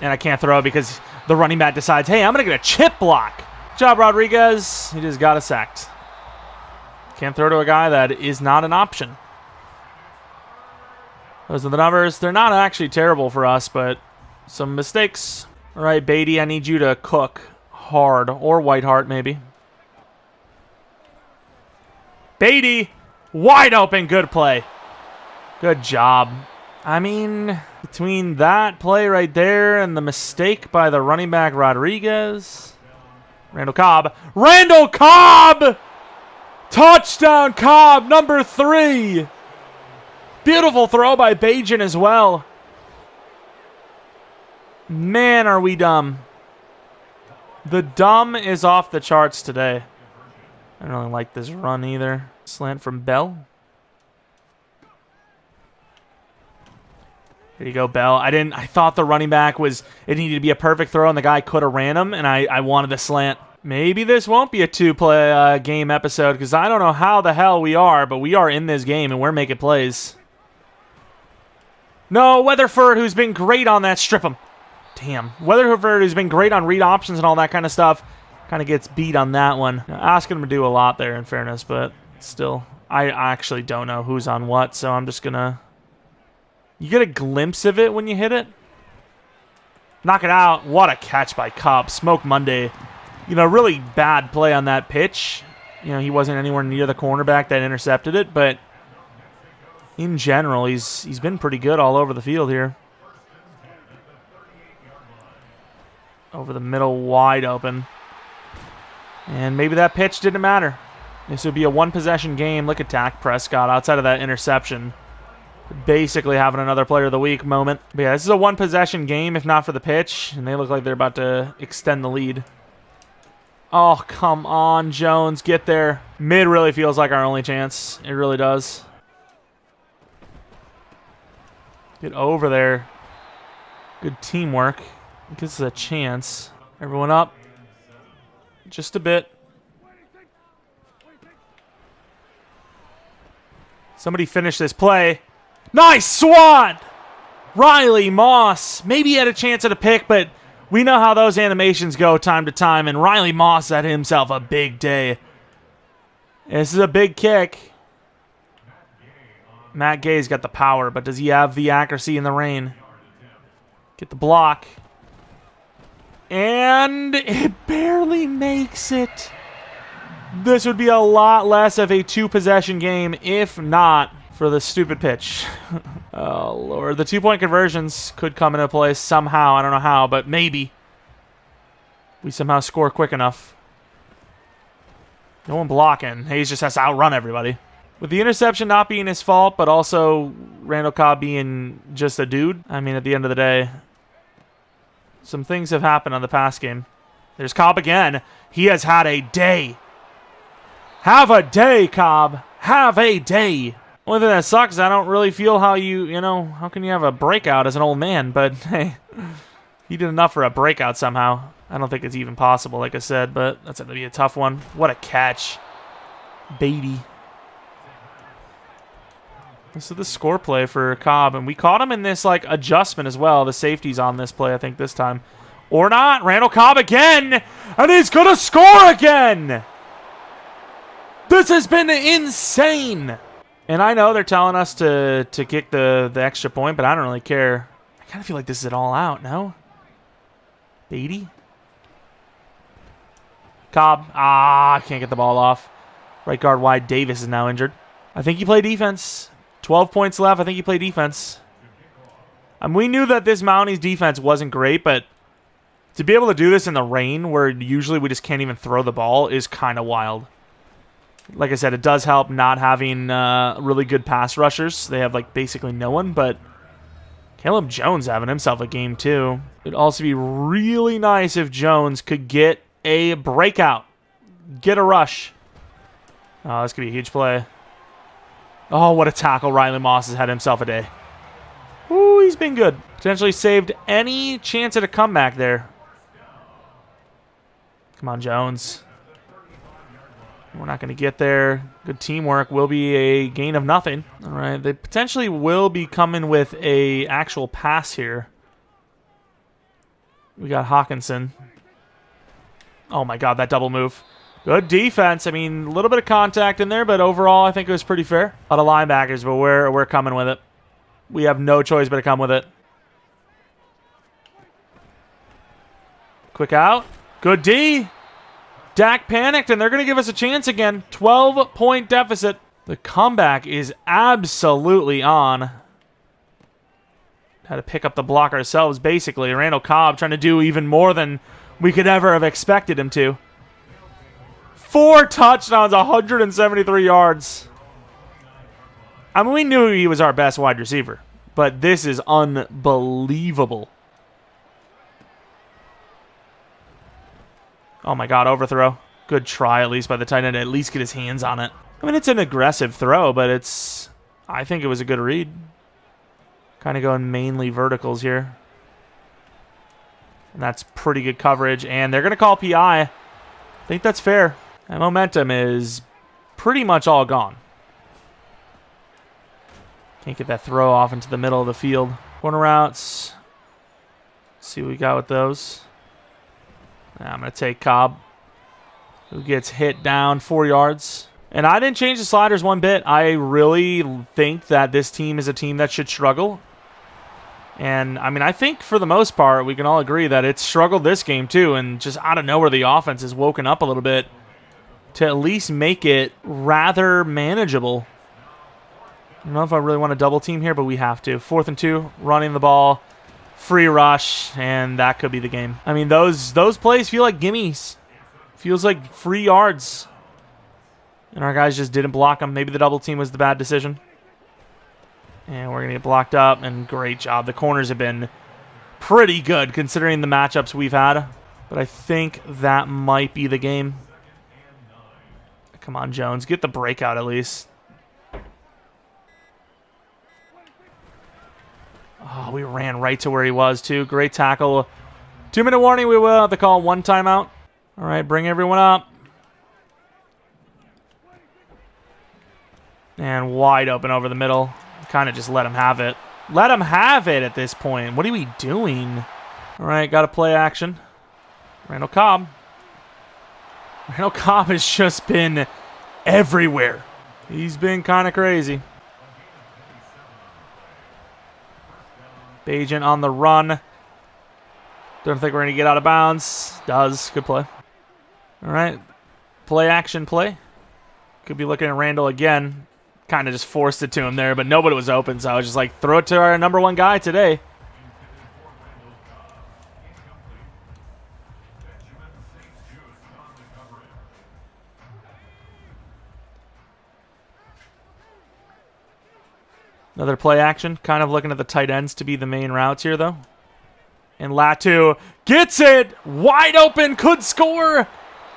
And I can't throw because the running back decides, hey, I'm going to get a chip block. Good job, Rodriguez. He just got us sacked. Can't throw to a guy that is not an option. Those are the numbers. They're not actually terrible for us, but some mistakes. All right, Beatty, I need you to cook hard, or Whiteheart maybe. Beatty, wide open, good play. Good job. I mean, between that play right there and the mistake by the running back Rodriguez. Randall Cobb. Randall Cobb! Touchdown Cobb, number 3. Beautiful throw by Bajent as well. Man, are we dumb. The dumb is off the charts today. I don't really like this run either. Slant from Bell. There you go, Bell. I thought the running back it needed to be a perfect throw, and the guy could have ran him, and I wanted the slant. Maybe this won't be a two-play game episode because I don't know how the hell we are, but we are in this game and we're making plays. No, Weatherford, who's been great on that. Strip him. Damn. Weatherford, who's been great on read options and all that kind of stuff, kind of gets beat on that one. Now, asking him to do a lot there, in fairness, but still, I actually don't know who's on what, so I'm just going to... You get a glimpse of it when you hit it. Knock it out. What a catch by Cobb. Smoke Monday. You know, really bad play on that pitch. You know, he wasn't anywhere near the cornerback that intercepted it, but in general, he's been pretty good all over the field here. Over the middle, wide open. And maybe that pitch didn't matter. This would be a one-possession game. Look at Dak Prescott outside of that interception. Basically having another player of the week moment. But yeah, this is a one-possession game, if not for the pitch. And they look like they're about to extend the lead. Oh, come on, Jones. Get there. Mid really feels like our only chance. It really does. Get over there. Good teamwork. Gives us a chance. Everyone up. Just a bit. Somebody finish this play. Nice swat! Riley Moss. Maybe he had a chance at a pick, but we know how those animations go time to time, and Riley Moss had himself a big day. This is a big kick. Matt Gay's got the power, but does he have the accuracy in the rain? Get the block. And it barely makes it. This would be a lot less of a two-possession game if not for the stupid pitch. Oh, Lord. The two-point conversions could come into play somehow. I don't know how, but maybe. We somehow score quick enough. No one blocking. Hayes just has to outrun everybody. With the interception not being his fault, but also Randall Cobb being just a dude, I mean, at the end of the day, some things have happened on the pass game. There's Cobb again. He has had a day. Have a day, Cobb. Have a day. Only thing that sucks is I don't really feel how how can you have a breakout as an old man? But, hey, he did enough for a breakout somehow. I don't think it's even possible, like I said, but that's going to be a tough one. What a catch. Beatty. This is the score play for Cobb, and we caught him in this, adjustment as well. The safety's on this play, I think, this time. Or not. Randall Cobb again, and he's going to score again. This has been insane. And I know they're telling us to kick the extra point, but I don't really care. I kind of feel like this is it all out, no? Beatty? Cobb. I can't get the ball off. Right guard wide. Davis is now injured. I think he played defense. 12 points left. I think he played defense. We knew that this Mounties defense wasn't great, but to be able to do this in the rain where usually we just can't even throw the ball is kind of wild. Like I said, it does help not having really good pass rushers. They have basically no one, but Caleb Jones having himself a game too. It'd also be really nice if Jones could get a breakout. Get a rush. Oh, this could be a huge play. Oh, what a tackle. Riley Moss has had himself a day. Ooh, he's been good. Potentially saved any chance at a comeback there. Come on, Jones. We're not going to get there. Good teamwork. Will be a gain of nothing. All right, they potentially will be coming with a actual pass here. We got Hawkinson. Oh, my God, that double move. Good defense. I mean, a little bit of contact in there, but overall, I think it was pretty fair. A lot of linebackers, but we're coming with it. We have no choice but to come with it. Quick out. Good D. Dak panicked, and they're going to give us a chance again. 12-point deficit. The comeback is absolutely on. Had to pick up the block ourselves, basically. Randall Cobb trying to do even more than we could ever have expected him to. 4 touchdowns, 173 yards. I mean, we knew he was our best wide receiver, but this is unbelievable. Oh, my God, overthrow. Good try, at least, by the tight end to at least get his hands on it. I mean, it's an aggressive throw, but I think it was a good read. Kind of going mainly verticals here. And that's pretty good coverage, and they're going to call PI. think that's fair. That momentum is pretty much all gone. Can't get that throw off into the middle of the field. Corner routes. See what we got with those. I'm going to take Cobb, who gets hit down 4 yards. And I didn't change the sliders one bit. I really think that this team is a team that should struggle. And, I mean, I think for the most part, we can all agree that it's struggled this game too. And just out of nowhere, the offense has woken up a little bit to at least make it rather manageable. I don't know if I really want to double team here, but we have to. 4th and 2, running the ball, free rush, and that could be the game. I mean, those plays feel like gimmies. Feels like free yards. And our guys just didn't block them. Maybe the double team was the bad decision. And we're going to get blocked up, and great job. The corners have been pretty good considering the matchups we've had. But I think that might be the game. Come on, Jones. Get the breakout at least. Oh, we ran right to where he was, too. Great tackle. 2-minute warning. We will have to call 1 timeout. All right, bring everyone up. And wide open over the middle. Kind of just let him have it. Let him have it at this point. What are we doing? All right, got to play action. Randall Cobb. Randall Cobb has just been everywhere. He's been kind of crazy. Bagent on the run. Don't think we're going to get out of bounds. Does. Good play. All right. Play action play. Could be looking at Randall again. Kind of just forced it to him there, but nobody was open, so I was just like, throw it to our number 1 guy today. Another play action. Kind of looking at the tight ends to be the main routes here, though. And Latu gets it! Wide open! Could score!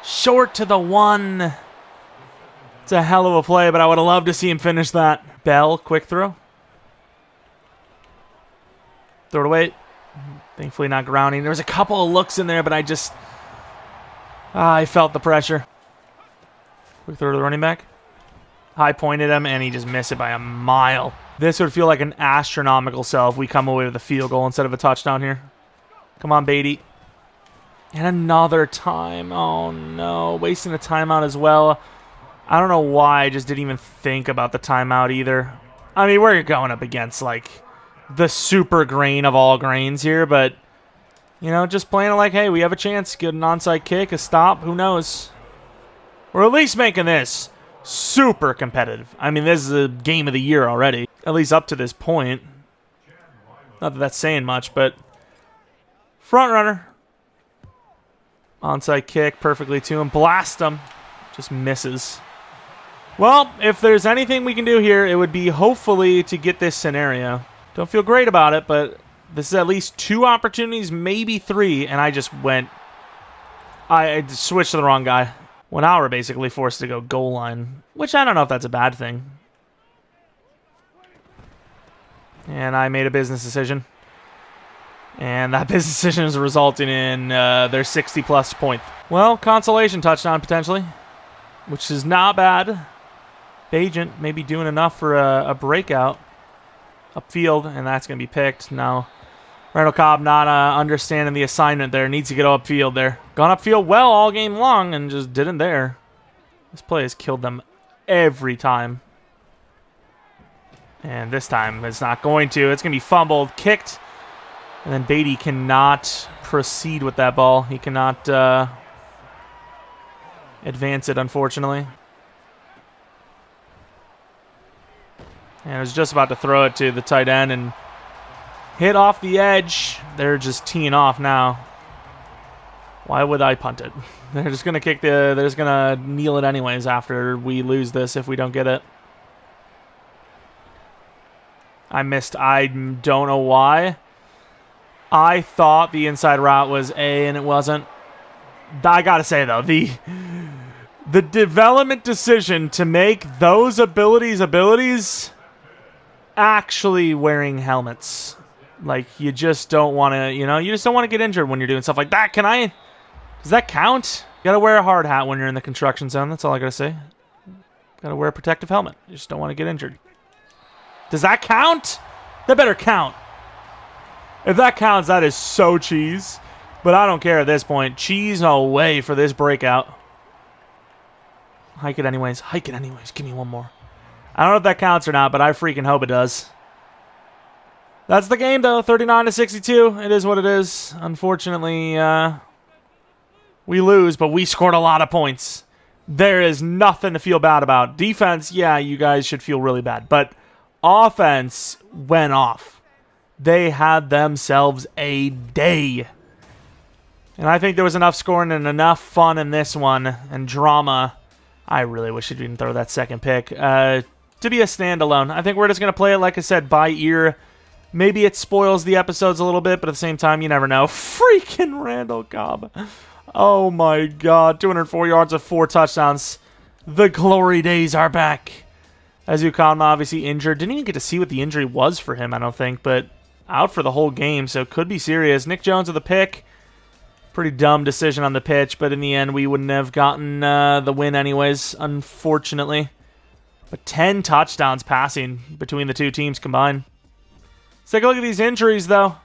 Short to the 1. It's a hell of a play, but I would have loved to see him finish that. Bell, quick throw. Throw it away. Thankfully not grounding. There was a couple of looks in there, but I felt the pressure. Quick throw to the running back. High pointed him, and he just missed it by a mile. This would feel like an astronomical sell if we come away with a field goal instead of a touchdown here. Come on, Beatty. And another time. Oh, no. Wasting a timeout as well. I don't know why I just didn't even think about the timeout either. I mean, we're going up against, like, the super grain of all grains here, but, you know, just playing it like, hey, we have a chance. Get an onside kick, a stop, who knows? We're at least making this super competitive. I mean, this is a game of the year already, at least up to this point. Not that that's saying much, but front runner. Onside kick perfectly to him. Blast him. Just misses. Well, if there's anything we can do here, it would be hopefully to get this scenario. Don't feel great about it, but this is at least 2 opportunities, maybe 3, and I just went... I switched to the wrong guy. Well, now we're basically forced to go goal line, which I don't know if that's a bad thing. And I made a business decision. And that business decision is resulting in their 60-plus point. Well, consolation touchdown potentially, which is not bad. Bagent maybe doing enough for a breakout upfield, and that's going to be picked. Now, Randall Cobb not understanding the assignment there. Needs to get upfield there. Gone upfield well all game long and just didn't there. This play has killed them every time. And this time it's not going to. It's going to be fumbled, kicked, and then Beatty cannot proceed with that ball. He cannot advance it, unfortunately. And I was just about to throw it to the tight end and hit off the edge. They're just teeing off now. Why would I punt it? They're just going to kick they're just going to kneel it anyways after we lose this if we don't get it. I missed. I don't know why. I thought the inside route was A and it wasn't. I got to say, though, the development decision to make those abilities actually wearing helmets. Like, you just don't want to, you just don't want to get injured when you're doing stuff like that. Does that count? You gotta wear a hard hat when you're in the construction zone. That's all I gotta say. Gotta wear a protective helmet. You just don't want to get injured. Does that count? That better count. If that counts, that is so cheese. But I don't care at this point. Cheese away for this breakout. Hike it anyways. Hike it anyways. Give me one more. I don't know if that counts or not, but I freaking hope it does. That's the game, though. 39-62. It is what it is. Unfortunately, we lose, but we scored a lot of points. There is nothing to feel bad about. Defense, yeah, you guys should feel really bad. But offense went off. They had themselves a day. And I think there was enough scoring and enough fun in this one and drama. I really wish you didn't throw that second pick. To be a standalone. I think we're just going to play it, like I said, by ear. Maybe it spoils the episodes a little bit, but at the same time, you never know. Freaking Randall Cobb. Oh my god. 204 yards of 4 touchdowns. The glory days are back. Azukanma obviously injured. Didn't even get to see what the injury was for him, I don't think, but out for the whole game, so it could be serious. Nick Jones with a pick. Pretty dumb decision on the pitch, but in the end, we wouldn't have gotten the win anyways, unfortunately. But 10 touchdowns passing between the two teams combined. Let's take a look at these injuries, though.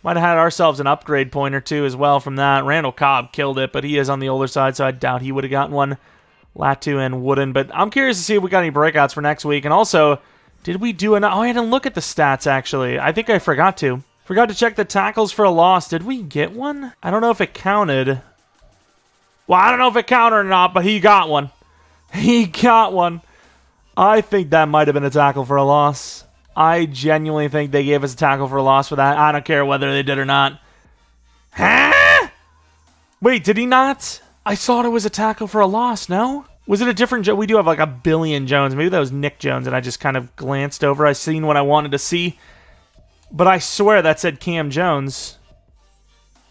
Might have had ourselves an upgrade point or two as well from that. Randall Cobb killed it, but he is on the older side, so I doubt he would have gotten one. Latu and Wooden, but I'm curious to see if we got any breakouts for next week. And also, did we do enough? Oh, I didn't look at the stats, actually. I think I forgot to. Forgot to check the tackles for a loss. Did we get one? I don't know if it counted. Well, I don't know if it counted or not, but he got one. He got one. I think that might have been a tackle for a loss. I genuinely think they gave us a tackle for a loss for that. I don't care whether they did or not. Huh? Wait, did he not? I thought it was a tackle for a loss, no? Was it a different Jones? We do have like a billion Jones. Maybe that was Nick Jones, and I just kind of glanced over. I seen what I wanted to see. But I swear that said Cam Jones.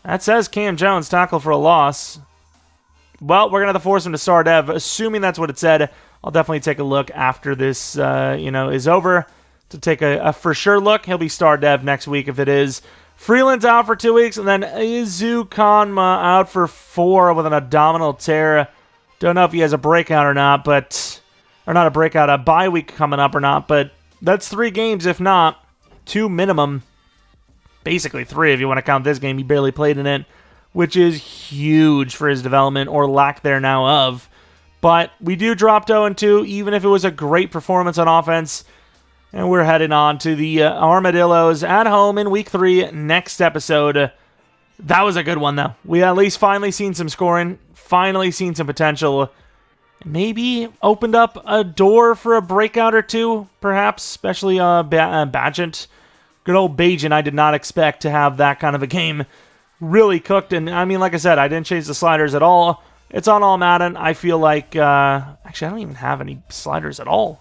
That says Cam Jones, tackle for a loss. Well, we're going to have to force him to star dev. Assuming that's what it said, I'll definitely take a look after this is over. To take a for sure look. He'll be star dev next week if it is. Freeland's out for 2 weeks, and then Azukanma out for 4 with an abdominal tear. Don't know if he has a breakout or not, or not a breakout, a bye week coming up or not, but that's 3 games, if not 2 minimum. Basically 3 if you want to count this game. He barely played in it, which is huge for his development, or lack there now of. But we do drop 0-2, even if it was a great performance on offense. And we're heading on to the Armadillos at home in Week 3 next episode. That was a good one, though. We at least finally seen some scoring, finally seen some potential. Maybe opened up a door for a breakout or two, perhaps, especially Bagent. Good old Bajan, I did not expect to have that kind of a game. Really cooked, and I mean, like I said, I didn't change the sliders at all. It's on all Madden. I feel like, actually, I don't even have any sliders at all.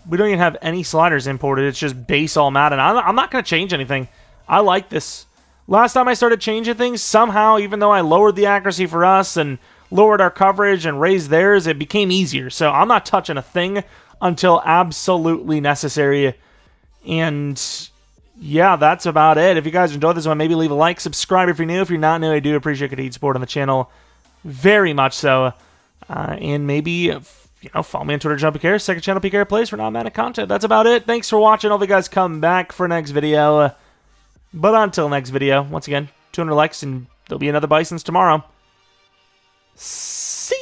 We don't even have any sliders imported. It's just base all Madden. I'm not going to change anything. I like this. Last time I started changing things, somehow, even though I lowered the accuracy for us and lowered our coverage and raised theirs, it became easier. So I'm not touching a thing until absolutely necessary. And yeah, that's about it. If you guys enjoyed this one, maybe leave a like, subscribe if you're new. If you're not new, I do appreciate continued support on the channel. Very much so. And maybe, follow me on Twitter, Jeromepkr, second channel PKR Plays for non-Madden content. That's about it. Thanks for watching. Hope you guys come back for next video. But until next video, once again, 200 likes and there'll be another Bisons tomorrow. See